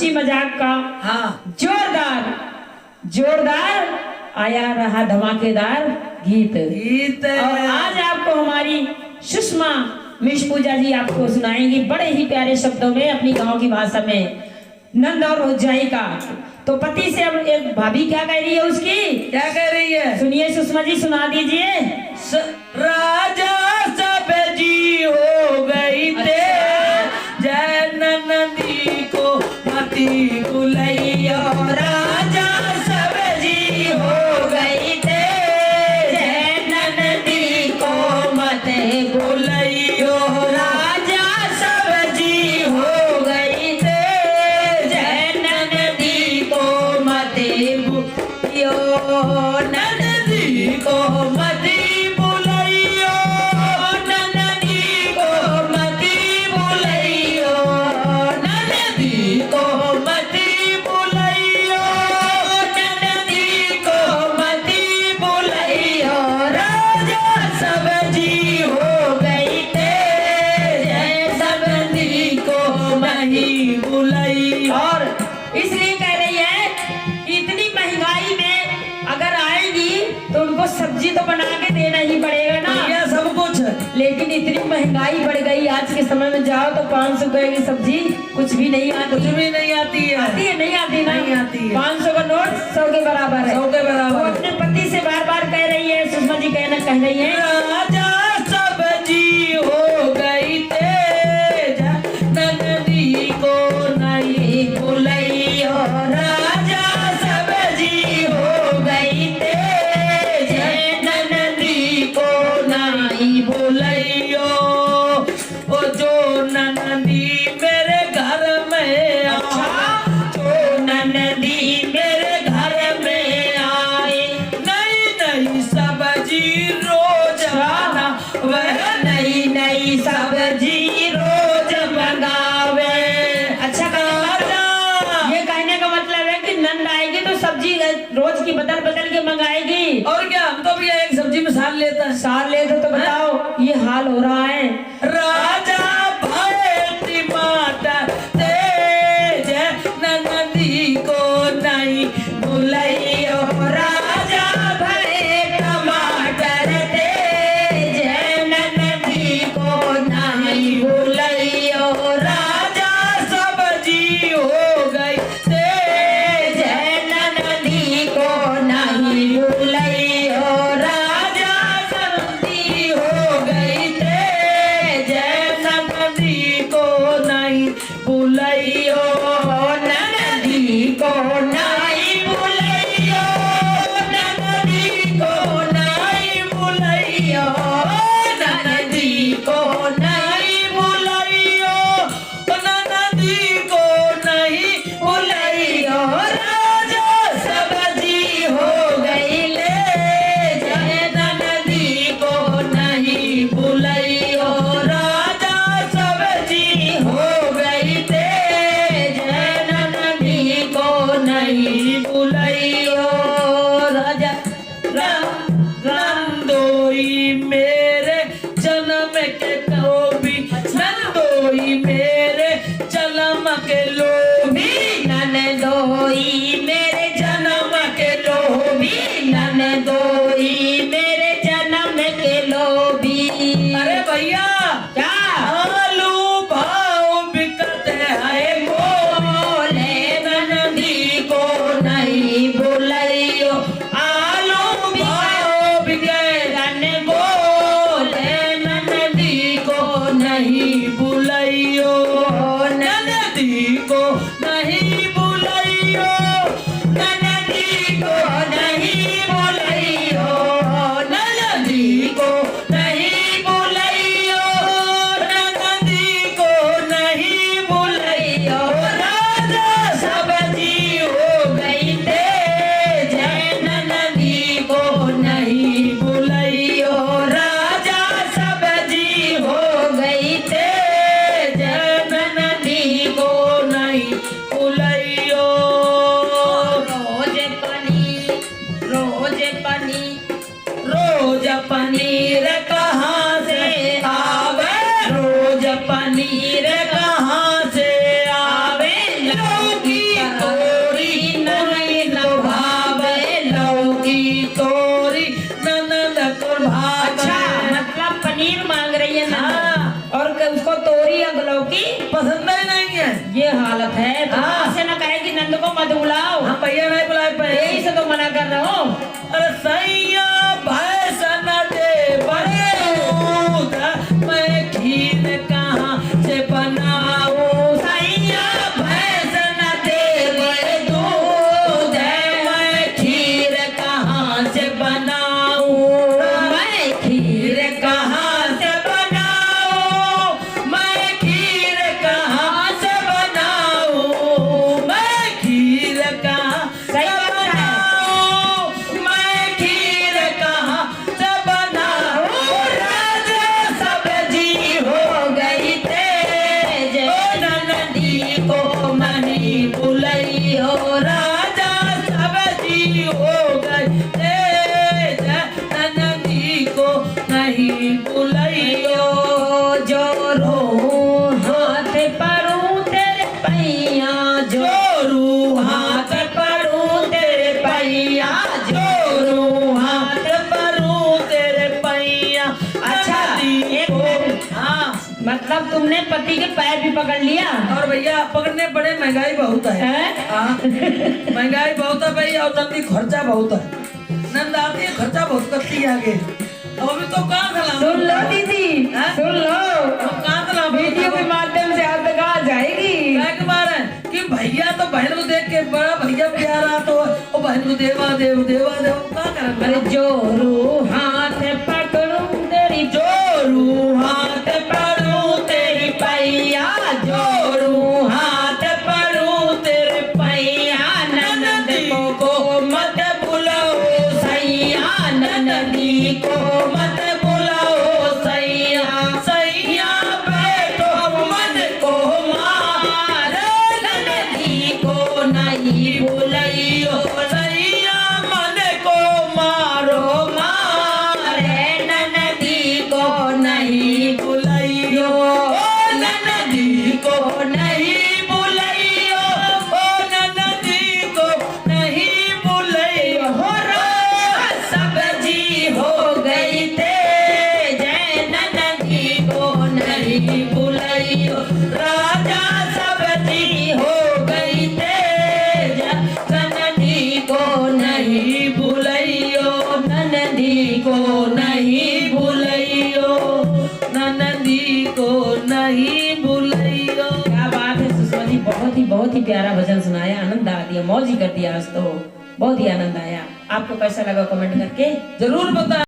हंसी मजाक का हाँ जोरदार आया रहा धमाकेदार गीत। गीत और आज आपको हमारी सुषमा मिश पूजा जी आपको सुनाएंगी बड़े ही प्यारे शब्दों में अपनी गांव की भाषा में नंद और रोजाई का। तो पति से अब एक भाभी क्या कह रही है उसकी, क्या कह रही है? सुनिए सुषमा जी, सुना दीजिए। राजा सब जी हो गई थे, जय नंदी को मती बुलैया। राजा सब जी हो गई थे, जय नंदी को मत बुलैयो। राजा सब जी हो गई थे, जय नंदी को मत बुलैयो। नंदी को मत बुलैयो, नंदी को मत बुलैयो, नंदी को मत बुलैयो, नंदी को मत बुलैयो। राजा सब जी हो गई थे, जय सबनी को नहीं बुलाई। और इसलिए कह रही है कि इतनी महंगाई में अगर आएगी तो उनको सब्जी तो बना के देना ही पड़ेगा ना, यह सब कुछ। लेकिन इतनी महंगाई बढ़ गई आज के समय में जाओ तो 500 रुपए की सब्जी कुछ भी नहीं आती। कुछ भी नहीं आती है। आती है नहीं आती ना, नहीं आती है। 500 का नोट 100 के बराबर है। 100 के बराबर। वो अपने पति से बार बार कह रही है, सुषमा जी कह रही है, राजा सब जी हो गई थे, नंदी को नहीं बुलैयो। राजा सब जी हो गई थे, जय नंदी को नहीं बुलैयो। ओ जो नंदी मेरे घर में आ, जो नंदी मेरे घर में आए, नई सब्जी रोज बना, वह नई नई सब्जी रोज मंगावे। अच्छा ये कहने का मतलब है कि नंद आएगी तो सब्जी रोज की बदल बदल के मंगाएगी। और क्या, हम तो भैया एक सब्जी में साल लेता है। साल ले तो बताओ ये हाल हो रहा है। राजा भरे टमाटर तेज, नंदी को नहीं बुलैयो। राजा भरे टमाटर तेज, नंदी को नहीं बुलैयो। राजा सब्जी हो गई तेज, नंदी को नहीं बुलैयो। राजा सब्जी हो गई तेज, नंदी को नहीं बुलैयो। नंदी को नहीं बुलैयो, नंदी को नहीं बुलैयो, नंदी को नहीं बुलैयो, नंदी को नहीं बुलैयो। राजा सब्जी हो गई ले, जय नंदी को नहीं बुलैयो। राजा सब्जी हो गई तेज, नंदी को नहीं बुलैयो। राजा नंदोई मेरे जन्म के लोभी, नंदोई मेरे जन्म के लोभी, ननदोई मेरे जन्म के लोभी, ननदोई मेरे जन्म के लोभी। अरे भैया क्या आलू भाव बिकते हैं बोले नंदी को नहीं बुलैयो। आलू भाव बिके, बोले नंदी को नहीं बुलैयो। नंदी को नहीं बुलैयो। बुलाओ। हम भैया नहीं बुलाए पे। यही से तो मना कर रहा हूँ। अरे सैया भैंस न दे बड़े दूध, मैं खीर कहाँ से बनाऊं। सैया भैंस न दे बड़े दूध, मैं खीर कहाँ से बनाऊं। मैं खीर कहाँ से बनाऊं, मैं खीर कहाँ से बनाऊं। मैं खीर कहाँ सही बात है। बनाऊं, मैं खीर कहाँ से बनाऊं। राजा सब्जी हो गई तेज, नंदी को मनी बुलई हो। राजा सब्जी हो गई तेज, नंदी को नहीं बुलइयो। जोरू हाथ परूं तेरे पैया, जोरू हाथ परूं तेरे पैया, जोरू हाथ परूं तेरे पैया। अच्छा, एक मिनट। हाँ। मतलब तुमने पति के पैर भी पकड़ लिया? और भैया पकड़ने बड़े महंगाई बहुत है। हैं? हाँ, महंगाई बहुत है भैया, और नंदी खर्चा बहुत है। नंद आती है खर्चा बहुत करती है आगे। अब अभी तो कहाँ खिलाऊं? सुन लो दीदी, हैं? सुन लो, अब कहाँ खिलाऊं? वीडियो के माध्यम से आप तक आ जाएगी। क्या के बार है कि भैया तो बहन को देख के बड़ा भैया प्यारा, तो वो बहन को देवा देव देवा देव क्या करें। अरे जोरू हाथ पकड़ूं तेरी, जोरू हाथ परूं तेरी पैया, जोरू हाथ परूं तेरे पैया। ननद को मत बुलाओ सैया, ननदी को मत बुलाओ सैया। सैया बैठो मन को मार, ननदी को नहीं बुलाइयो। सैया मन को मारो मारे, ननदी को नहीं बुलाइयो। ओ ननदी को नहीं बुलाइयो, ओ ननदी को नहीं बुलाइयो। हो राजा सब्जी हो गई तेज, ननदी को नहीं बुलाइयो। राजा सब्जी हो गई तेज, ननदी को नहीं बुलाइयो। ननदी को नहीं बुलाइयो, ननदी को नहीं बुलाइयो। क्या बात है सुषमा जी, बहुत ही प्यारा भजन सुनाया, आनंद आ दिया, मौज ही कर दिया आज तो। बहुत ही आनंद आया। आपको कैसा लगा कमेंट करके जरूर बता।